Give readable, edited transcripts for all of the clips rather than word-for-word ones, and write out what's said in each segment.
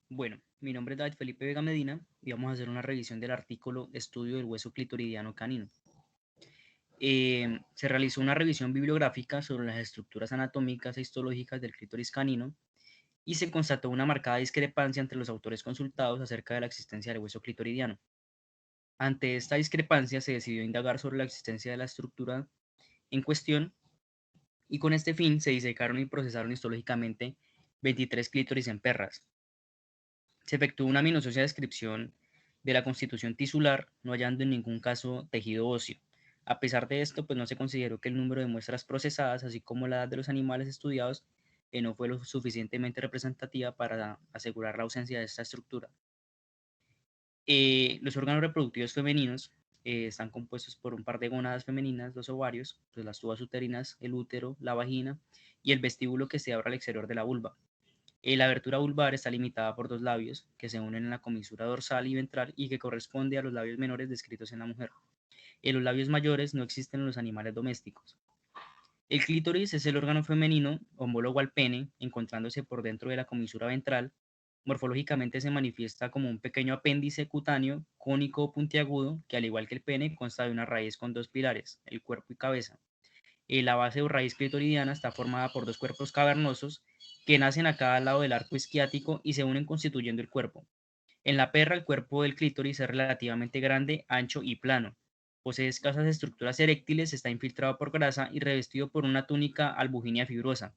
Bueno, mi nombre es David Felipe Vega Medina y vamos a hacer una revisión del artículo Estudio del hueso clitoridiano canino. Se realizó una revisión bibliográfica sobre las estructuras anatómicas e histológicas del clítoris canino y se constató una marcada discrepancia entre los autores consultados acerca de la existencia del hueso clitoridiano. Ante esta discrepancia se decidió indagar sobre la existencia de la estructura en cuestión y con este fin se disecaron y procesaron histológicamente 23 clítoris en perras. Se efectuó una minuciosa descripción de la constitución tisular, no hallando en ningún caso tejido óseo. A pesar de esto, pues no se consideró que el número de muestras procesadas, así como la edad de los animales estudiados, no fue lo suficientemente representativa para asegurar la ausencia de esta estructura. Los órganos reproductivos femeninos están compuestos por un par de gónadas femeninas, los ovarios, pues las tubas uterinas, el útero, la vagina y el vestíbulo que se abre al exterior de la vulva. La abertura vulvar está limitada por dos labios que se unen en la comisura dorsal y ventral y que corresponde a los labios menores descritos en la mujer. Los labios mayores no existen en los animales domésticos. El clítoris es el órgano femenino homólogo al pene, encontrándose por dentro de la comisura ventral. Morfológicamente se manifiesta como un pequeño apéndice cutáneo, cónico o puntiagudo, que al igual que el pene consta de una raíz con dos pilares, el cuerpo y cabeza. La base o raíz clitoridiana está formada por dos cuerpos cavernosos que nacen a cada lado del arco isquiático y se unen constituyendo el cuerpo. En la perra, el cuerpo del clítoris es relativamente grande, ancho y plano. Posee escasas estructuras eréctiles, está infiltrado por grasa y revestido por una túnica albuginea fibrosa.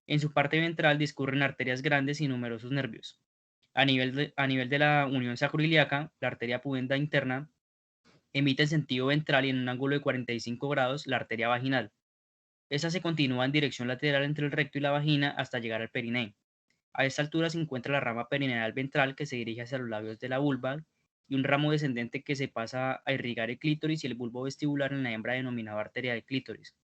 En su parte ventral discurren arterias grandes y numerosos nervios. A nivel de la unión sacroiliaca, la arteria pudenda interna emite en sentido ventral y en un ángulo de 45 grados la arteria vaginal. Esta se continúa en dirección lateral entre el recto y la vagina hasta llegar al perineo. A esta altura se encuentra la rama perineal ventral que se dirige hacia los labios de la vulva y un ramo descendente que se pasa a irrigar el clítoris y el bulbo vestibular en la hembra denominado arteria del clítoris.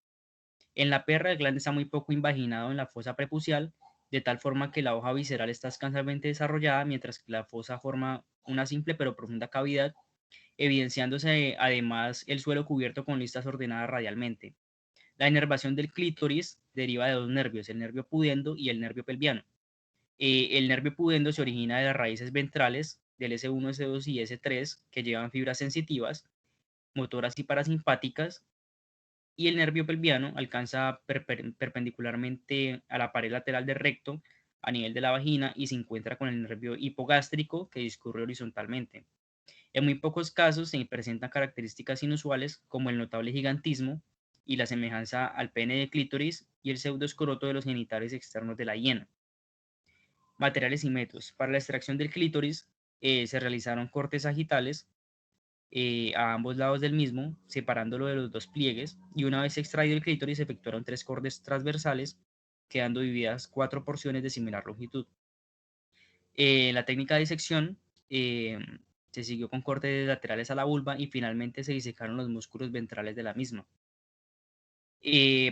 En la perra el glande está muy poco invaginado en la fosa prepucial, de tal forma que la hoja visceral está escasamente desarrollada, mientras que la fosa forma una simple pero profunda cavidad, evidenciándose además el suelo cubierto con listas ordenadas radialmente. La inervación del clítoris deriva de dos nervios, el nervio pudendo y el nervio pelviano. El nervio pudendo se origina de las raíces ventrales del S1, S2 y S3 que llevan fibras sensitivas, motoras y parasimpáticas, y el nervio pelviano alcanza perpendicularmente a la pared lateral del recto a nivel de la vagina y se encuentra con el nervio hipogástrico que discurre horizontalmente. En muy pocos casos se presentan características inusuales como el notable gigantismo y la semejanza al pene de clítoris y el pseudoescroto de los genitales externos de la hiena. Materiales y métodos. Para la extracción del clítoris se realizaron cortes sagitales a ambos lados del mismo, separándolo de los dos pliegues, y una vez extraído el clítoris se efectuaron tres cortes transversales, quedando divididas cuatro porciones de similar longitud. La técnica de disección eh, se siguió con cortes laterales a la vulva y finalmente se disecaron los músculos ventrales de la misma.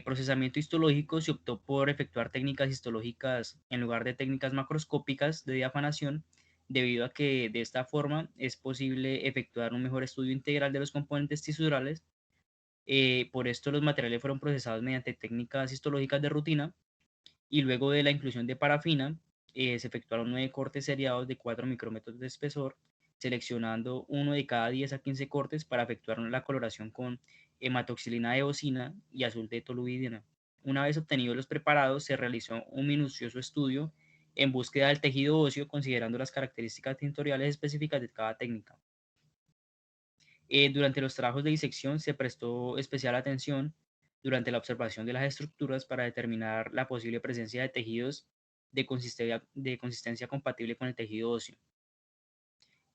Procesamiento histológico se optó por efectuar técnicas histológicas en lugar de técnicas macroscópicas de diafanación, debido a que de esta forma es posible efectuar un mejor estudio integral de los componentes tisurales. Por esto los materiales fueron procesados mediante técnicas histológicas de rutina y luego de la inclusión de parafina se efectuaron 9 cortes seriados de 4 micrómetros de espesor, seleccionando uno de cada 10 a 15 cortes para efectuar la coloración con hematoxilina de eosina y azul de toluidina. Una vez obtenidos los preparados, se realizó un minucioso estudio en búsqueda del tejido óseo, considerando las características tintoriales específicas de cada técnica. Durante los trabajos de disección se prestó especial atención durante la observación de las estructuras para determinar la posible presencia de tejidos de consistencia compatible con el tejido óseo.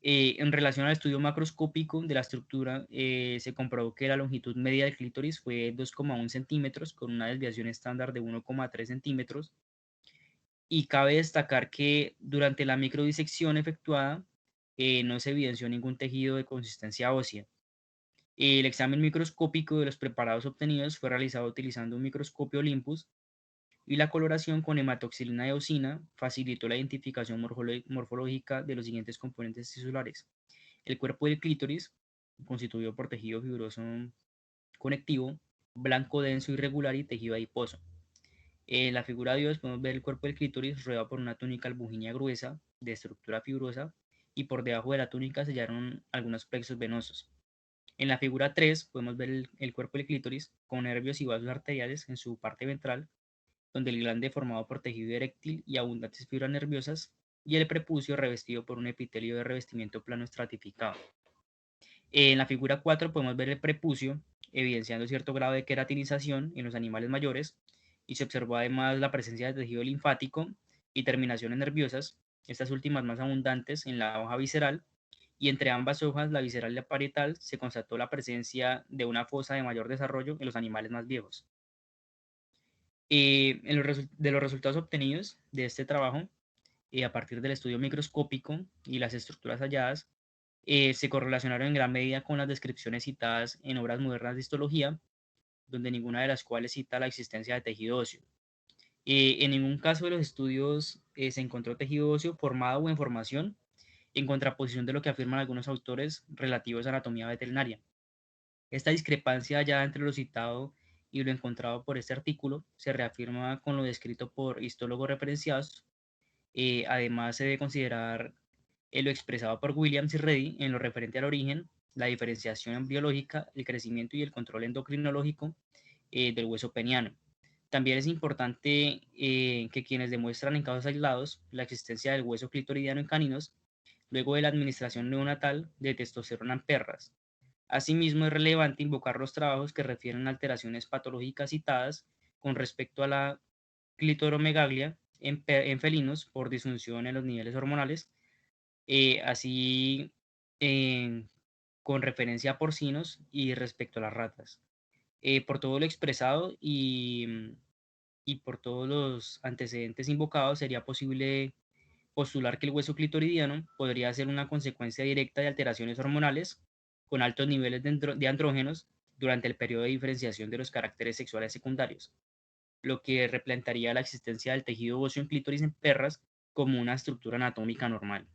En relación al estudio macroscópico de la estructura, se comprobó que la longitud media del clítoris fue 2,1 centímetros con una desviación estándar de 1,3 centímetros. Y cabe destacar que durante la microdisección efectuada no se evidenció ningún tejido de consistencia ósea. El examen microscópico de los preparados obtenidos fue realizado utilizando un microscopio Olympus y la coloración con hematoxilina de eosina facilitó la identificación morfológica de los siguientes componentes tisulares. El cuerpo del clítoris, constituido por tejido fibroso conectivo, blanco denso irregular y tejido adiposo. En la figura de Dios podemos ver el cuerpo del clítoris rodeado por una túnica albuginea gruesa de estructura fibrosa y por debajo de la túnica sellaron algunos plexos venosos. En la figura 3 podemos ver el cuerpo del clítoris con nervios y vasos arteriales en su parte ventral, donde el glande formado por tejido eréctil y abundantes fibras nerviosas, y el prepucio revestido por un epitelio de revestimiento plano estratificado. En la figura 4 podemos ver el prepucio, evidenciando cierto grado de queratinización en los animales mayores, y se observó además la presencia de tejido linfático y terminaciones nerviosas, estas últimas más abundantes en la hoja visceral, y entre ambas hojas, la visceral y la parietal, se constató la presencia de una fosa de mayor desarrollo en los animales más viejos. De los resultados obtenidos de este trabajo, a partir del estudio microscópico y las estructuras halladas, se correlacionaron en gran medida con las descripciones citadas en obras modernas de histología, donde ninguna de las cuales cita la existencia de tejido óseo. En ningún caso de los estudios se encontró tejido óseo formado o en formación, en contraposición de lo que afirman algunos autores relativos a anatomía veterinaria. Esta discrepancia hallada entre lo citado y lo encontrado por este artículo se reafirma con lo descrito por histólogos referenciados. Además, se debe considerar lo expresado por Williams y Reddy en lo referente al origen, la diferenciación biológica, el crecimiento y el control endocrinológico del hueso peniano. También es importante que quienes demuestran en casos aislados la existencia del hueso clitoridiano en caninos, luego de la administración neonatal de testosterona en perras. Asimismo, es relevante invocar los trabajos que refieren a alteraciones patológicas citadas con respecto a la clitoromegalia en felinos por disfunción en los niveles hormonales, así eh, con referencia a porcinos y respecto a las ratas. Por todo lo expresado y por todos los antecedentes invocados, sería posible postular que el hueso clitoridiano podría ser una consecuencia directa de alteraciones hormonales con altos niveles de andrógenos durante el periodo de diferenciación de los caracteres sexuales secundarios, lo que replantearía la existencia del tejido óseo en clítoris en perras como una estructura anatómica normal.